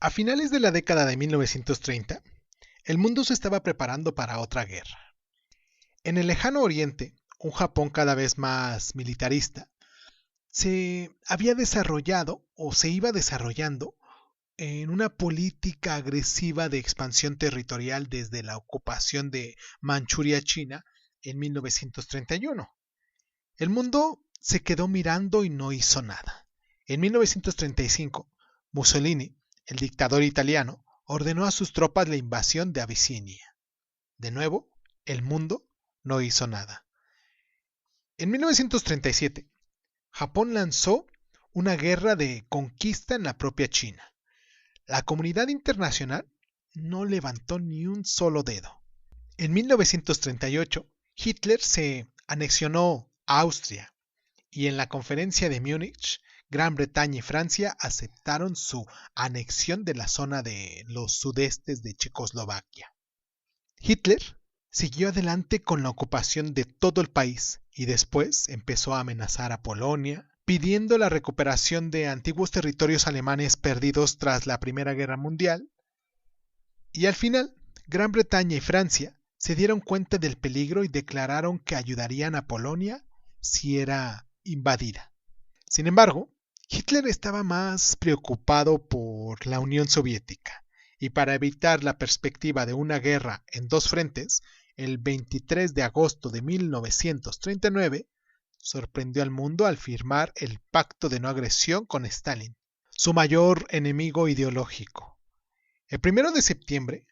A finales de la década de 1930, el mundo se estaba preparando para otra guerra. En el lejano oriente, un Japón cada vez más militarista se había desarrollado o se iba desarrollando en una política agresiva de expansión territorial desde la ocupación de Manchuria China en 1931. El mundo se quedó mirando y no hizo nada. En 1935, Mussolini, el dictador italiano, ordenó a sus tropas la invasión de Abisinia. De nuevo, el mundo no hizo nada. En 1937, Japón lanzó una guerra de conquista en la propia China. La comunidad internacional no levantó ni un solo dedo. En 1938, Hitler se anexionó a Austria y en la conferencia de Múnich, Gran Bretaña y Francia aceptaron su anexión de la zona de los sudestes de Checoslovaquia. Hitler siguió adelante con la ocupación de todo el país y después empezó a amenazar a Polonia, pidiendo la recuperación de antiguos territorios alemanes perdidos tras la Primera Guerra Mundial. Y al final, Gran Bretaña y Francia se dieron cuenta del peligro y declararon que ayudarían a Polonia si era invadida. Sin embargo, Hitler estaba más preocupado por la Unión Soviética, y para evitar la perspectiva de una guerra en dos frentes, el 23 de agosto de 1939, sorprendió al mundo al firmar el Pacto de No Agresión con Stalin, su mayor enemigo ideológico. El 1 de septiembre,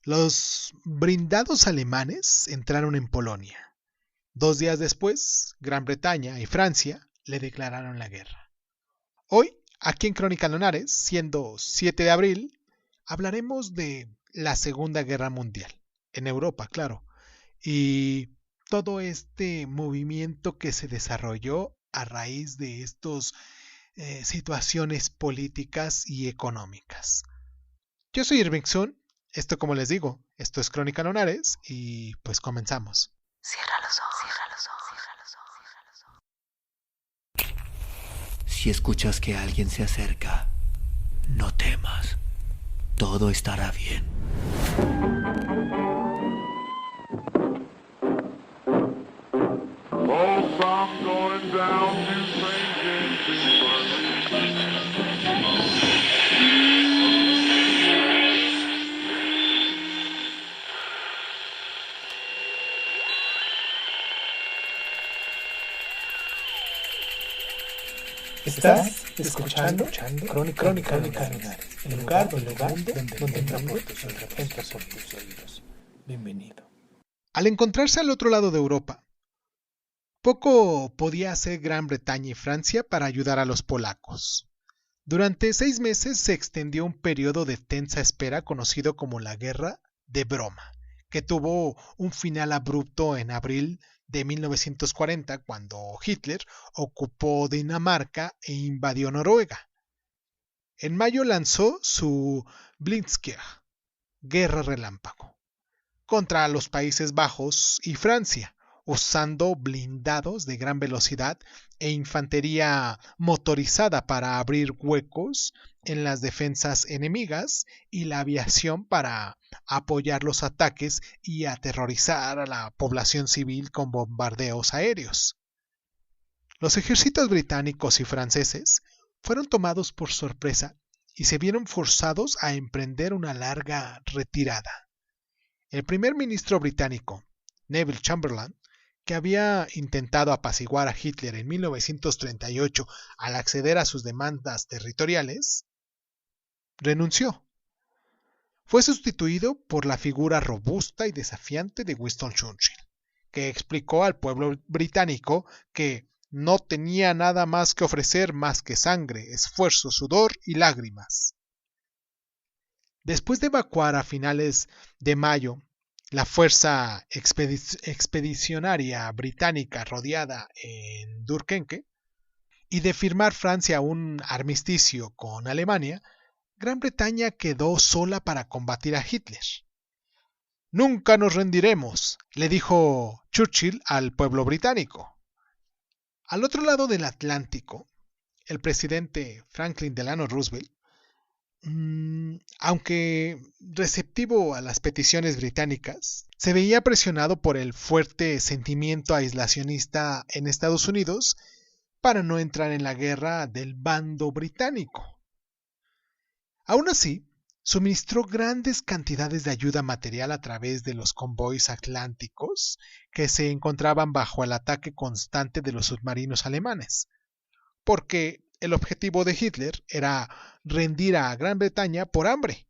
los blindados alemanes entraron en Polonia. 2 días después, Gran Bretaña y Francia le declararon la guerra. Hoy, aquí en Crónica Lunares, siendo 7 de abril, hablaremos de la Segunda Guerra Mundial, en Europa, claro, y todo este movimiento que se desarrolló a raíz de estas situaciones políticas y económicas. Yo soy Irving Sun, esto como les digo, esto es Crónica Lunares y pues comenzamos. Cierra los ojos, cierra los ojos, cierra los ojos, cierra los ojos. Si escuchas que alguien se acerca, no temas, todo estará bien. Estás escuchando Crónica Lunares, el lugar donde entra por tus oídos. Bienvenido. Al encontrarse al otro lado de Europa, poco podía hacer Gran Bretaña y Francia para ayudar a los polacos. Durante 6 meses se extendió un periodo de tensa espera conocido como la Guerra de Broma, que tuvo un final abrupto en abril de 1940 cuando Hitler ocupó Dinamarca e invadió Noruega. En mayo lanzó su Blitzkrieg, Guerra Relámpago, contra los Países Bajos y Francia, usando blindados de gran velocidad e infantería motorizada para abrir huecos en las defensas enemigas y la aviación para apoyar los ataques y aterrorizar a la población civil con bombardeos aéreos. Los ejércitos británicos y franceses fueron tomados por sorpresa y se vieron forzados a emprender una larga retirada. El primer ministro británico, Neville Chamberlain, que había intentado apaciguar a Hitler en 1938 al acceder a sus demandas territoriales, renunció. Fue sustituido por la figura robusta y desafiante de Winston Churchill, que explicó al pueblo británico que no tenía nada más que ofrecer más que sangre, esfuerzo, sudor y lágrimas. Después de evacuar a finales de mayo la fuerza expedicionaria británica rodeada en Dunkerque y de firmar Francia un armisticio con Alemania, Gran Bretaña quedó sola para combatir a Hitler. Nunca nos rendiremos, le dijo Churchill al pueblo británico. Al otro lado del Atlántico, el presidente Franklin Delano Roosevelt aunque receptivo a las peticiones británicas, se veía presionado por el fuerte sentimiento aislacionista en Estados Unidos para no entrar en la guerra del bando británico. Aún así, suministró grandes cantidades de ayuda material a través de los convoys atlánticos que se encontraban bajo el ataque constante de los submarinos alemanes, porque el objetivo de Hitler era rendir a Gran Bretaña por hambre.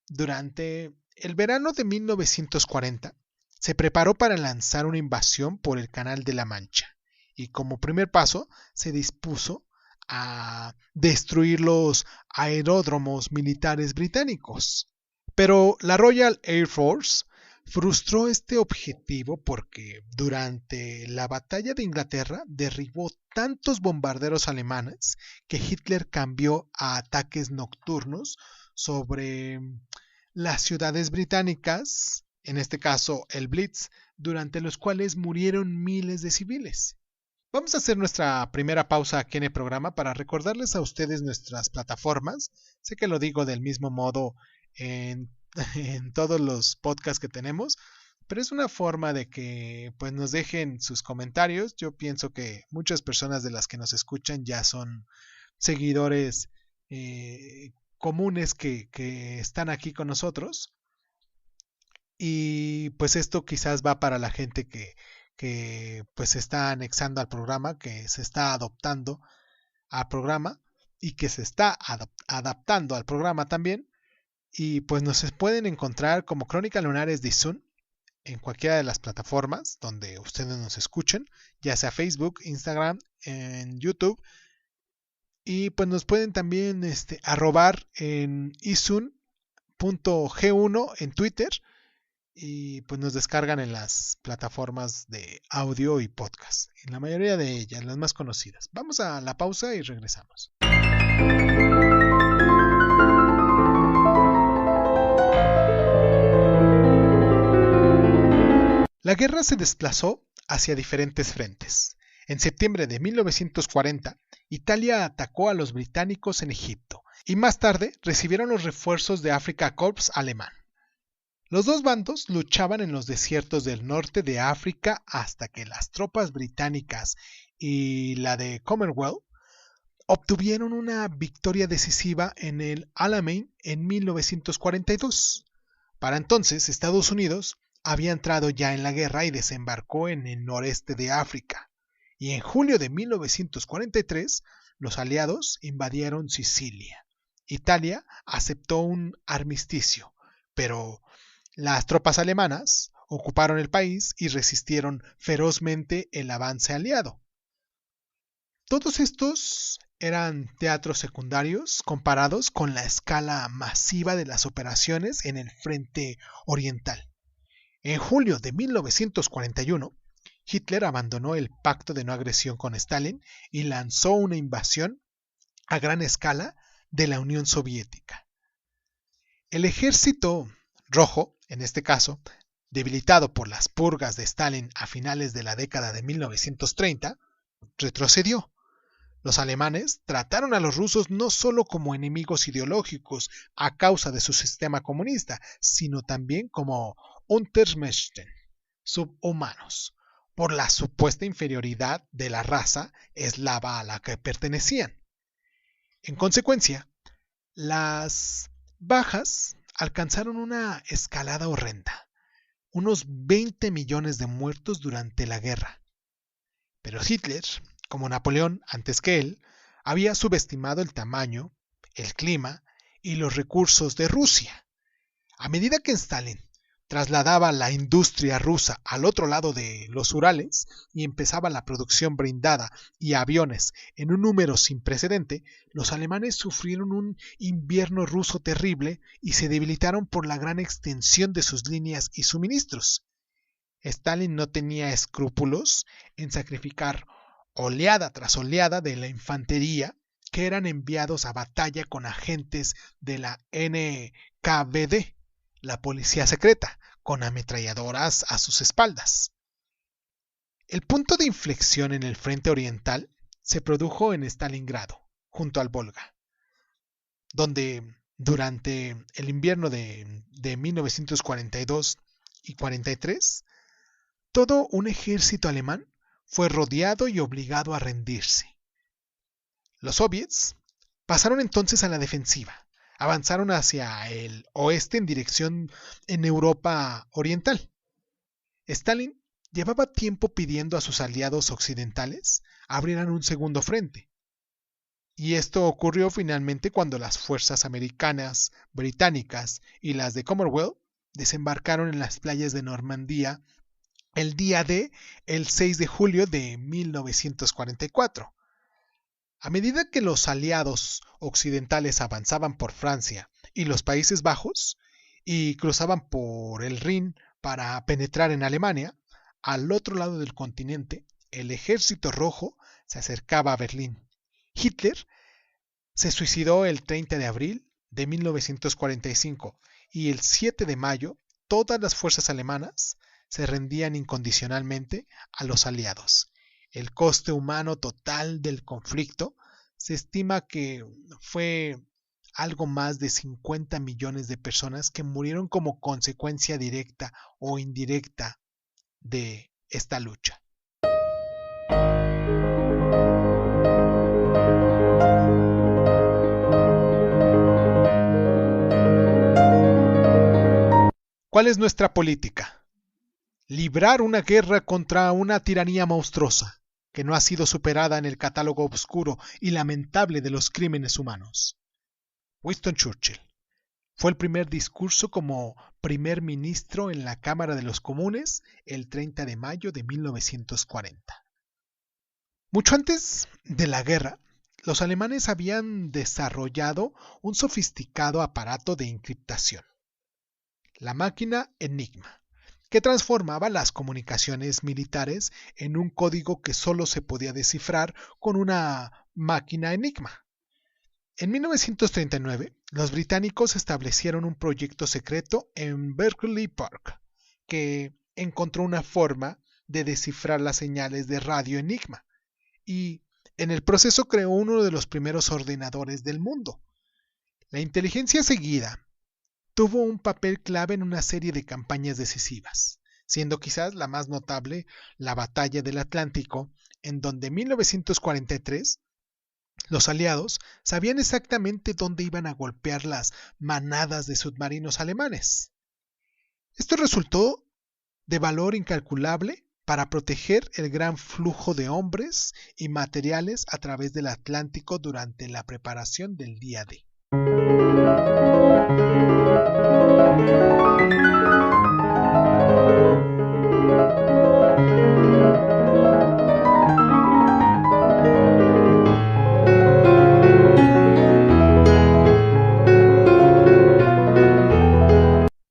Durante el verano de 1940, se preparó para lanzar una invasión por el Canal de la Mancha, y como primer paso se dispuso a destruir los aeródromos militares británicos. Pero la Royal Air Force frustró este objetivo porque durante la batalla de Inglaterra derribó tantos bombarderos alemanes que Hitler cambió a ataques nocturnos sobre las ciudades británicas, en este caso el Blitz, durante los cuales murieron miles de civiles. Vamos a hacer nuestra primera pausa aquí en el programa para recordarles a ustedes nuestras plataformas. Sé que lo digo del mismo modo en todos los podcasts que tenemos, pero es una forma de que pues nos dejen sus comentarios. Yo pienso que muchas personas de las que nos escuchan ya son seguidores comunes que están aquí con nosotros, y pues esto quizás va para la gente que pues se está anexando al programa, que se está adoptando al programa y que se está adaptando al programa también. Y pues nos pueden encontrar como Crónica Lunares de Izun en cualquiera de las plataformas donde ustedes nos escuchen, ya sea Facebook, Instagram, en YouTube. Y pues nos pueden también arrobar en izun.g1 en Twitter. Y pues nos descargan en las plataformas de audio y podcast, en la mayoría de ellas, las más conocidas. Vamos a la pausa y regresamos. La guerra se desplazó hacia diferentes frentes. En septiembre de 1940, Italia atacó a los británicos en Egipto y más tarde recibieron los refuerzos de Afrika Korps alemán. Los dos bandos luchaban en los desiertos del norte de África hasta que las tropas británicas y la de Commonwealth obtuvieron una victoria decisiva en el Alamein en 1942. Para entonces, Estados Unidos había entrado ya en la guerra y desembarcó en el noreste de África. Y en julio de 1943, los aliados invadieron Sicilia. Italia aceptó un armisticio, pero las tropas alemanas ocuparon el país y resistieron ferozmente el avance aliado. Todos estos eran teatros secundarios comparados con la escala masiva de las operaciones en el frente oriental. En julio de 1941, Hitler abandonó el pacto de no agresión con Stalin y lanzó una invasión a gran escala de la Unión Soviética. El ejército rojo, en este caso, debilitado por las purgas de Stalin a finales de la década de 1930, retrocedió. Los alemanes trataron a los rusos no solo como enemigos ideológicos a causa de su sistema comunista, sino también como Untermenschen, subhumanos, por la supuesta inferioridad de la raza eslava a la que pertenecían. En consecuencia, las bajas alcanzaron una escalada horrenda, unos 20 millones de muertos durante la guerra. Pero Hitler, como Napoleón antes que él, había subestimado el tamaño, el clima y los recursos de Rusia. A medida que Stalin trasladaba la industria rusa al otro lado de los Urales y empezaba la producción blindada y aviones en un número sin precedente, los alemanes sufrieron un invierno ruso terrible y se debilitaron por la gran extensión de sus líneas y suministros. Stalin no tenía escrúpulos en sacrificar oleada tras oleada de la infantería que eran enviados a batalla con agentes de la NKVD, la policía secreta, con ametralladoras a sus espaldas. El punto de inflexión en el frente oriental se produjo en Stalingrado, junto al Volga, donde durante el invierno de 1942 y 43, todo un ejército alemán fue rodeado y obligado a rendirse. Los soviets pasaron entonces a la defensiva, avanzaron hacia el oeste en Europa Oriental. Stalin llevaba tiempo pidiendo a sus aliados occidentales abrieran un segundo frente. Y esto ocurrió finalmente cuando las fuerzas americanas, británicas y las de Commonwealth desembarcaron en las playas de Normandía el 6 de julio de 1944. A medida que los aliados occidentales avanzaban por Francia y los Países Bajos y cruzaban por el Rin para penetrar en Alemania, al otro lado del continente, el Ejército Rojo se acercaba a Berlín. Hitler se suicidó el 30 de abril de 1945 y el 7 de mayo todas las fuerzas alemanas se rendían incondicionalmente a los aliados. El coste humano total del conflicto se estima que fue algo más de 50 millones de personas que murieron como consecuencia directa o indirecta de esta lucha. ¿Cuál es nuestra política? Librar una guerra contra una tiranía monstruosa que no ha sido superada en el catálogo oscuro y lamentable de los crímenes humanos. Winston Churchill. Fue el primer discurso como primer ministro en la Cámara de los Comunes el 30 de mayo de 1940. Mucho antes de la guerra, los alemanes habían desarrollado un sofisticado aparato de encriptación, la máquina Enigma, que transformaba las comunicaciones militares en un código que solo se podía descifrar con una máquina Enigma. En 1939, los británicos establecieron un proyecto secreto en Bletchley Park que encontró una forma de descifrar las señales de radio Enigma y en el proceso creó uno de los primeros ordenadores del mundo. La inteligencia seguida tuvo un papel clave en una serie de campañas decisivas, siendo quizás la más notable la Batalla del Atlántico, en donde en 1943 los aliados sabían exactamente dónde iban a golpear las manadas de submarinos alemanes. Esto resultó de valor incalculable para proteger el gran flujo de hombres y materiales a través del Atlántico durante la preparación del día D.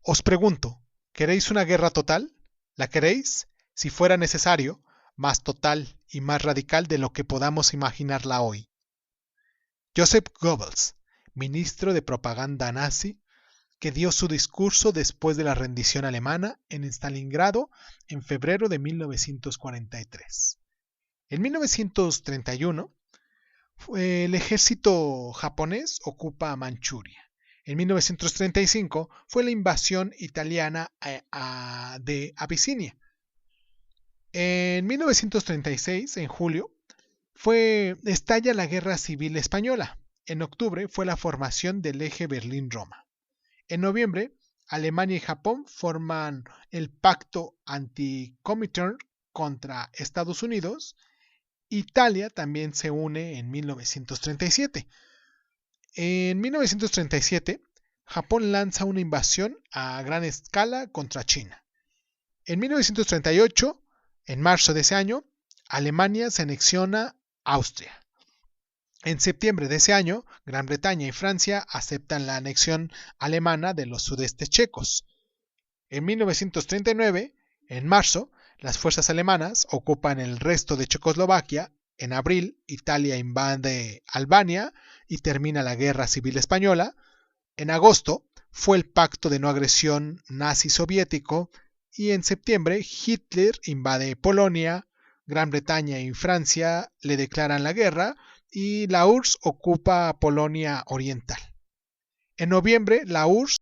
Os pregunto, ¿queréis una guerra total? ¿La queréis? Si fuera necesario, más total y más radical de lo que podamos imaginarla hoy. Joseph Goebbels, ministro de propaganda nazi, que dio su discurso después de la rendición alemana en Stalingrado en febrero de 1943. En 1931, el ejército japonés ocupa Manchuria. En 1935 fue la invasión italiana de Abisinia. En 1936, en julio, estalla la Guerra Civil Española. En octubre fue la formación del eje Berlín-Roma. En noviembre, Alemania y Japón forman el pacto anti-Comintern contra Estados Unidos. Italia también se une en 1937. En 1937, Japón lanza una invasión a gran escala contra China. En 1938, en marzo de ese año, Alemania se anexiona a Austria. En septiembre de ese año, Gran Bretaña y Francia aceptan la anexión alemana de los sudestes checos. En 1939, en marzo, las fuerzas alemanas ocupan el resto de Checoslovaquia. En abril, Italia invade Albania y termina la Guerra Civil Española. En agosto, fue el Pacto de No Agresión nazi-soviético. Y en septiembre, Hitler invade Polonia, Gran Bretaña y Francia le declaran la guerra y la URSS ocupa Polonia Oriental. En noviembre, la URSS